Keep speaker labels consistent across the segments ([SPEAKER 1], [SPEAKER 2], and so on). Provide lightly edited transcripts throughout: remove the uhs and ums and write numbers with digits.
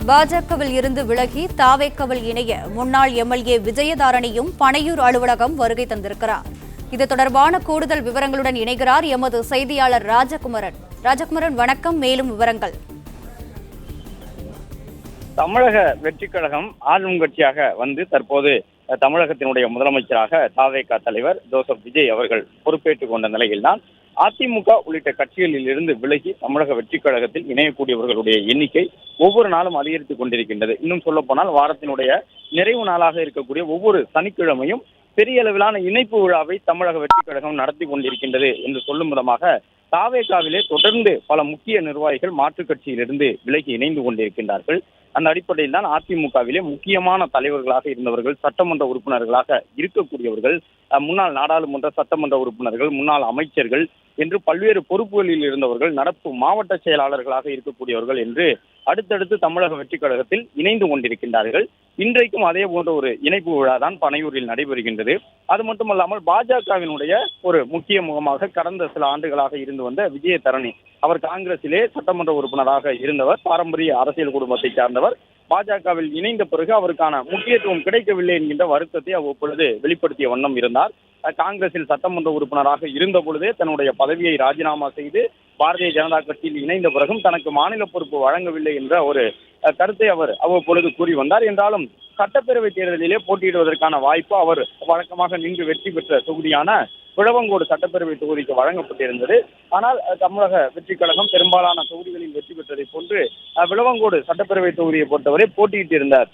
[SPEAKER 1] பாஜகவில் இருந்து விலகி தாவேக்கவில் இணைய முன்னாள் எம்எல்ஏ விஜயதாரணியும் பனையூர் அலுவலகம் வருகை தந்திருக்கிறார். இது தொடர்பான கூடுதல் விவரங்களுடன் இணைகிறார் எமது செய்தியாளர் ராஜகுமரன். ராஜகுமரன், வணக்கம். மேலும் விவரங்கள்.
[SPEAKER 2] தமிழக வெற்றிக் கழகம் ஆளும் கட்சியாக வந்து தற்போது தமிழகத்தினுடைய முதலமைச்சராக தாவேகா தலைவர் ஜோசப் விஜய் அவர்கள் பொறுப்பேற்றுக் கொண்ட நிலையில்தான் அதிமுக உள்ளிட்ட கட்சிகளில் இருந்து விலகி தமிழக வெற்றிக் கழகத்தில் இணையக்கூடியவர்களுடைய எண்ணிக்கை ஒவ்வொரு நாளும் அதிகரித்துக் கொண்டிருக்கின்றது. இன்னும் சொல்ல போனால் வாரத்தினுடைய நிறைவு நாளாக இருக்கக்கூடிய ஒவ்வொரு சனிக்கிழமையும் பெரிய அளவிலான இணைப்பு விழாவை தமிழக வெற்றிக் கழகம் நடத்தி கொண்டிருக்கின்றது என்று சொல்லும் விதமாக தாவேகாவிலே தொடர்ந்து பல முக்கிய நிர்வாகிகள் மாற்றுக் கட்சியிலிருந்து விலகி இணைந்து கொண்டிருக்கின்றார்கள். அந்த அடிப்படையில் தான் அதிமுகவிலே முக்கியமான தலைவர்களாக இருந்தவர்கள், சட்டமன்ற உறுப்பினர்களாக இருக்கக்கூடியவர்கள், முன்னாள் நாடாளுமன்ற சட்டமன்ற உறுப்பினர்கள், முன்னாள் அமைச்சர்கள் என்று பல்வேறு பொறுப்புகளில் இருந்தவர்கள், நடப்பு மாவட்ட செயலாளர்களாக இருக்கக்கூடியவர்கள் என்று அடுத்தடுத்து தமிழக வெற்றிக் கழகத்தில் இணைந்து கொண்டிருக்கின்றார்கள். இன்றைக்கும் அதே போன்ற ஒரு இணைப்பு விழா தான் பனையூரில் நடைபெறுகின்றது. அது மட்டுமல்லாமல் பாஜகவினுடைய ஒரு முக்கிய முகமாக கடந்த சில ஆண்டுகளாக இருந்து வந்த விஜயதாரணி, அவர் காங்கிரசிலே சட்டமன்ற உறுப்பினராக இருந்தவர், பாரம்பரிய அரசியல் குடும்பத்தை சார்ந்தவர். பாஜகவில் இணைந்த பிறகு அவருக்கான முக்கியத்துவம் கிடைக்கவில்லை என்கின்ற வருத்தத்தை அவ்வப்பொழுது வெளிப்படுத்திய வண்ணம் இருந்தார். காங்கிரசில் சட்டமன்ற உறுப்பினராக இருந்த பொழுதே தன்னுடைய பதவியை ராஜினாமா செய்து பாரதிய ஜனதா கட்சியில் இணைந்த பிறகும் தனக்கு மாநில பொறுப்பு வழங்கவில்லை என்ற ஒரு கருத்தை அவர் அவ்வப்பொழுது கூறி வந்தார். என்றாலும் சட்டப்பேரவை தேர்தலிலே போட்டியிடுவதற்கான வாய்ப்பு அவர் வழக்கமாக நின்று வெற்றி பெற்ற தொகுதியான விளவங்கோடு சட்டப்பேரவை தொகுதிக்கு வழங்கப்பட்டிருந்தது. ஆனால் தமிழக வெற்றிக் கழகம் பெரும்பாலான தொகுதிகளில் வெற்றி பெற்றதை போன்று விளவங்கோடு சட்டப்பேரவை தொகுதியை பொறுத்தவரை போட்டியிட்டிருந்தார்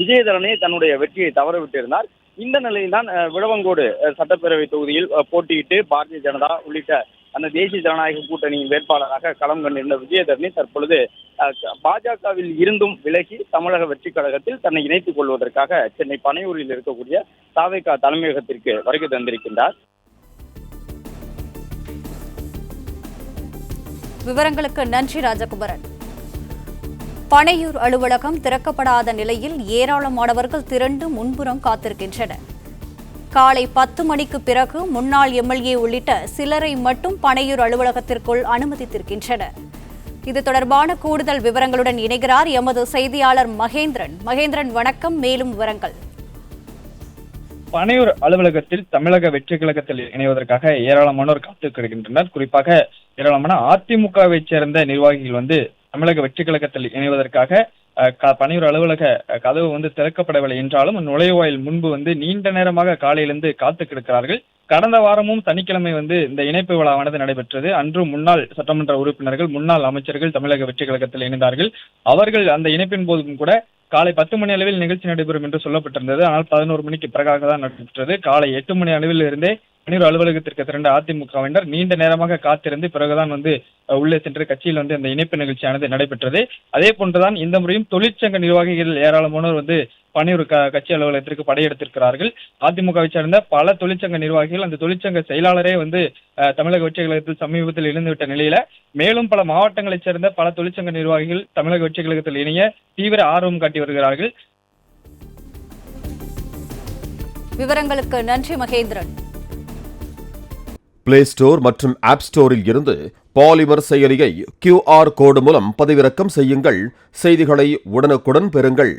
[SPEAKER 2] விஜயதரனே தன்னுடைய வெற்றியை தவறவிட்டிருந்தார். இந்த நிலையில்தான் விளவங்கோடு சட்டப்பேரவை தொகுதியில் போட்டியிட்டு பாரதிய ஜனதா உள்ளிட்ட அந்த தேசிய ஜனநாயக கூட்டணியின் வேட்பாளராக களம் கண்டிருந்த விஜயதரணி தற்பொழுது பாஜகவில் இருந்தும் விலகி தமிழக வெற்றிக் கழகத்தில் தன்னை இணைத்துக் கொள்வதற்காக சென்னை பனையூரில் இருக்கக்கூடிய தாவேகா தலைமையகத்திற்கு வருகை தந்திருக்கின்றார்.
[SPEAKER 1] விவரங்களுக்கு நன்றி ராஜகுமரன். பனையூர் அலுவலகம் திறக்கப்படாத நிலையில் ஏராளமானவர்கள் திரண்டு முன்புறம் காத்திருக்கின்றனர். காலை 10 மணிக்கு பிறகு முன்னாள் எம்எல்ஏ உள்ளிட்ட சிலரை மட்டும் பனையூர் அலுவலகத்திற்குள் அனுமதித்திருக்கின்றனர். இது தொடர்பான கூடுதல் விவரங்களுடன் இணைகிறார் எமது செய்தியாளர் மகேந்திரன். மகேந்திரன், வணக்கம். மேலும் விவரங்கள்.
[SPEAKER 3] பனையூர் அலுவலகத்தில் தமிழக வெற்றி கழகத்தில் இணைவதற்காக ஏராளமானோர் காத்து கிடக்கின்றனர். குறிப்பாக ஏராளமான அதிமுகவை சேர்ந்த நிர்வாகிகள் வந்து தமிழக வெற்றி கழகத்தில் இணைவதற்காக பனையூர் அலுவலக கதவு திறக்கப்படவில்லை என்றாலும் நுழைவாயில் முன்பு நீண்ட நேரமாக காலையிலிருந்து காத்து கிடக்கிறார்கள். கடந்த வாரமும் சனிக்கிழமை இந்த இணைப்பு விழாவானது நடைபெற்றது. அன்று முன்னாள் சட்டமன்ற உறுப்பினர்கள், முன்னாள் அமைச்சர்கள் தமிழக வெற்றி கழகத்தில் இணைந்தார்கள். அவர்கள் அந்த இணைப்பின் போதும் கூட காலை 10 மணி அளவில் நிகழ்ச்சி நடைபெறும் என்று சொல்லப்பட்டிருந்தது. ஆனால் 11 மணிக்கு பிறகாக தான் நடைபெற்றது. காலை 8 மணி அளவில் இருந்தே பனையூர் அலுவலகத்திற்கு திரண்ட அதிமுகவினர் நீண்ட நேரமாக காத்திருந்து பிறகுதான் உள்ளே சென்று கட்சியில் அந்த இணைப்பு நிகழ்ச்சியானது நடைபெற்றது. அதே போன்றுதான் இந்த முறையும் தொழிற்சங்க நிர்வாகிகள் ஏராளமானோர் பனையூர் கட்சி அலுவலகத்திற்கு படையெடுத்திருக்கிறார்கள். அதிமுகவை சேர்ந்த பல தொழிற்சங்க நிர்வாகிகள், அந்த தொழிற்சங்க செயலாளரே தமிழக வெற்றி கழகத்தில் சமீபத்தில் இணைந்துவிட்ட நிலையில மேலும் பல மாவட்டங்களைச் சேர்ந்த பல தொழிற்சங்க நிர்வாகிகள் தமிழக வெற்றி கழகத்தில் இணைய தீவிர ஆர்வம் காட்டி வருகிறார்கள்.
[SPEAKER 1] விவரங்களுக்கு நன்றி மகேந்திரன்.
[SPEAKER 4] பிளே ஸ்டோர் மற்றும் ஆப் ஸ்டோரில் இருந்து பாலிமர் செயலியை QR கோடு மூலம் பதிவிறக்கம் செய்யுங்கள். செய்திகளை உடனுக்குடன் பெறுங்கள்.